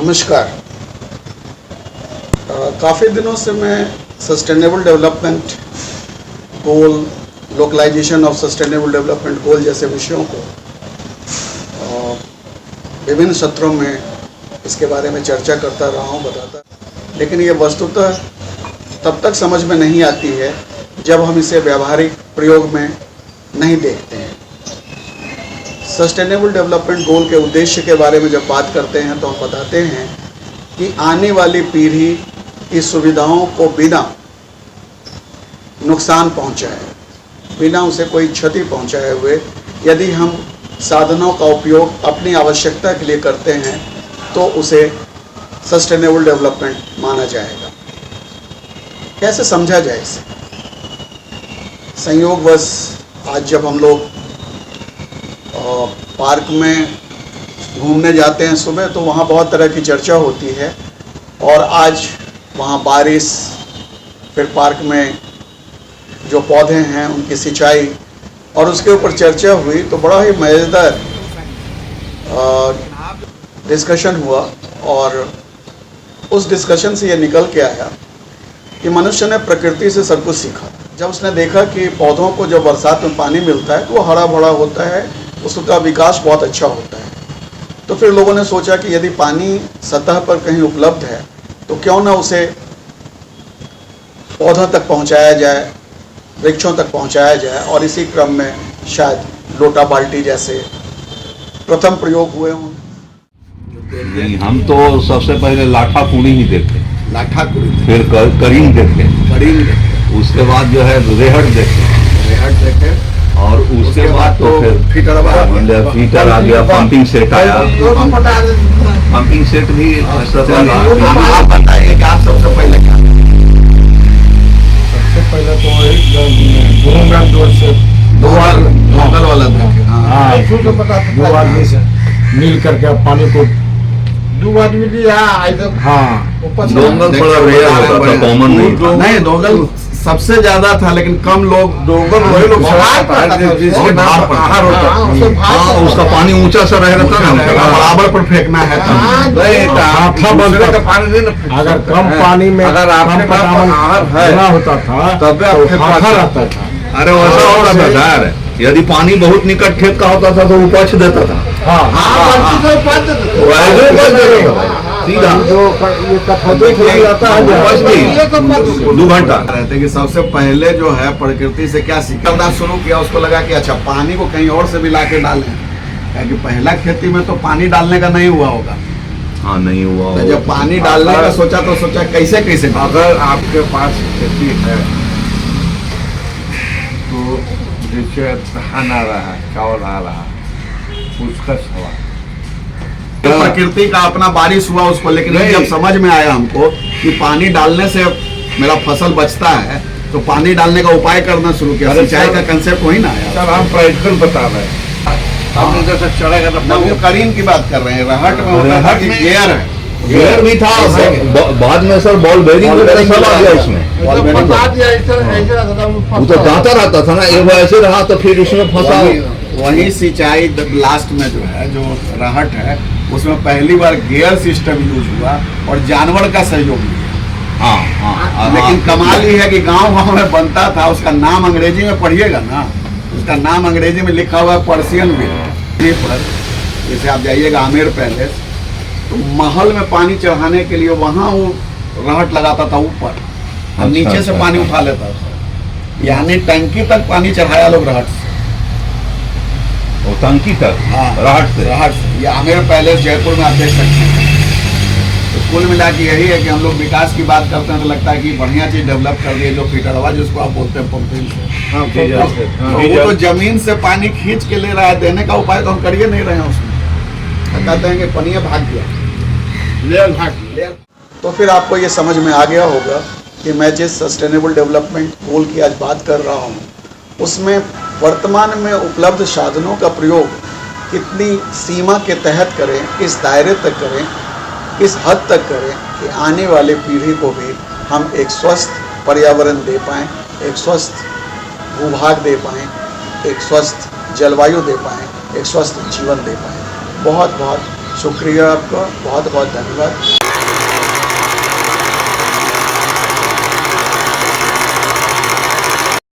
नमस्कार। काफ़ी दिनों से मैं sustainable development goal, localization of sustainable development goal जैसे विषयों को विभिन्न सत्रों में इसके बारे में चर्चा करता रहा हूँ, बताता, लेकिन ये वस्तुतः तब तक समझ में नहीं आती है जब हम इसे व्यावहारिक प्रयोग में नहीं देखते हैं। सस्टेनेबल डेवलपमेंट गोल के उद्देश्य के बारे में जब बात करते हैं तो हम बताते हैं कि आने वाली पीढ़ी की सुविधाओं को बिना नुकसान पहुंचाए, बिना उसे कोई क्षति पहुंचाए हुए यदि हम साधनों का उपयोग अपनी आवश्यकता के लिए करते हैं तो उसे सस्टेनेबल डेवलपमेंट माना जाएगा। कैसे समझा जाए इसे? संयोगवश आज जब हम लोग पार्क में घूमने जाते हैं सुबह, तो वहाँ बहुत तरह की चर्चा होती है और आज वहाँ बारिश, फिर पार्क में जो पौधे हैं उनकी सिंचाई और उसके ऊपर चर्चा हुई, तो बड़ा ही मज़ेदार डिस्कशन हुआ और उस डिस्कशन से ये निकल के आया कि मनुष्य ने प्रकृति से सब कुछ सीखा। जब उसने देखा कि पौधों को जब बरसात में पानी मिलता है तो वो हरा भरा होता है, उसका विकास बहुत अच्छा होता है। तो फिर लोगों ने सोचा कि यदि पानी सतह पर कहीं उपलब्ध है तो क्यों ना उसे पौधों तक पहुंचाया जाए, वृक्षों तक पहुंचाया जाए, और इसी क्रम में शायद लोटा बाल्टी जैसे प्रथम प्रयोग हुए हों। नहीं, हम तो सबसे पहले लाठा कुड़ी ही देखे, लाठा कुड़ी, फिर करीम देखे, उसके बाद जो है रेहट देखे, और उसके बाद तो फिर फीटर आ गया, पंपिंग सेट आया। पंपिंग सेट भी आप बताइए कि आप सबसे पहले क्या? सबसे पहले तो दो वाला दो आदमी से मिल करके पानी को दो आदमी दिया। हाँ, डोंगल थोड़ा रेयर होता था, कॉमन नहीं। डोंगल सबसे ज्यादा था, लेकिन कम लोग डोंगल वही लोग उसका पानी ऊंचा सा रह रहता ना, बराबर पर फेंकना है। अगर कम पानी में अगर आपके पास होता था तब रहता था। अरे वैसा होता था यार, यदि पानी बहुत निकट खेत का होता था तो उपज देता था। सीधा दो घंटा रहते कि सबसे पहले जो है प्रकृति से क्या सीखना शुरू किया, उसको लगा कि अच्छा पानी को कहीं और से मिला के डालें, क्योंकि पहला खेती में तो पानी डालने का नहीं हुआ होगा। हाँ, नहीं हुआ। तो जब पानी डालने का सोचा तो सोचा कैसे अगर आपके पास खेती है तो जैसे धान आ रहा है, चावल आ रहा है, उसका सवाल प्रकृति का अपना बारिश हुआ उसको, लेकिन जब समझ में आया हमको कि पानी डालने से मेरा फसल बचता है तो पानी डालने का उपाय करना शुरू किया। सिंचाई का कंसेप्ट वही ना आया। सर हम प्रैक्टिकल बता रहे हैं। हम इधर से चढ़ेगा तो वो करीम की बात कर रहे हैं। रहट में होता था कि गियर है, गियर भी था, बाद में सर बॉल बेरिंग सब आ गया इसमें। वो तो जाता रहता था ना, एक बार ऐसे रहा तो फिर उसमें फंसा। वही सिंचाई लास्ट में जो है, जो रहट है, उसमें पहली बार गियर सिस्टम यूज हुआ और जानवर का सहयोग लिया। लेकिन कमाल ही है कि गांव में बनता था, उसका नाम अंग्रेजी में पढ़िएगा ना, उसका नाम अंग्रेजी में लिखा हुआ है पर्सियन व्हील। जैसे आप जाइएगा आमेर पैलेस, तो महल में पानी चढ़ाने के लिए वहां वो रहट लगाता था ऊपर, और नीचे से पानी उठा लेता था, यानी टंकी तक पानी चढ़ाया लोग रहट से। वो टंकी तक? हाँ, रहट से। ये आमेर पैलेस जयपुर में आप देख सकते हैं। तो कुल मिला के यही है कि हम लोग विकास की बात करते हैं तो लगता है कि बढ़िया चीज डेवलप कर दी है, जो फीटर हवा जिसको आप बोलते हैं पंपिंग से। वो तो जमीन से पानी खींच के ले रहा है, देने का उपाय तो हम कर ही नहीं रहे हैं उसमें। कहते हैं कि पनिया भाग गया। तो फिर आपको ये समझ में आ गया होगा कि मैं जिस सस्टेनेबल डेवलपमेंट गोल की आज बात कर रहा हूँ, उसमें वर्तमान में उपलब्ध साधनों का प्रयोग कितनी सीमा के तहत करें, किस दायरे तक करें, किस हद तक करें कि आने वाले पीढ़ी को भी हम एक स्वस्थ पर्यावरण दे पाएँ, एक स्वस्थ भूभाग दे पाएँ, एक स्वस्थ जलवायु दे पाएँ, एक स्वस्थ जीवन दे पाएँ। बहुत बहुत शुक्रिया आपका, बहुत बहुत धन्यवाद।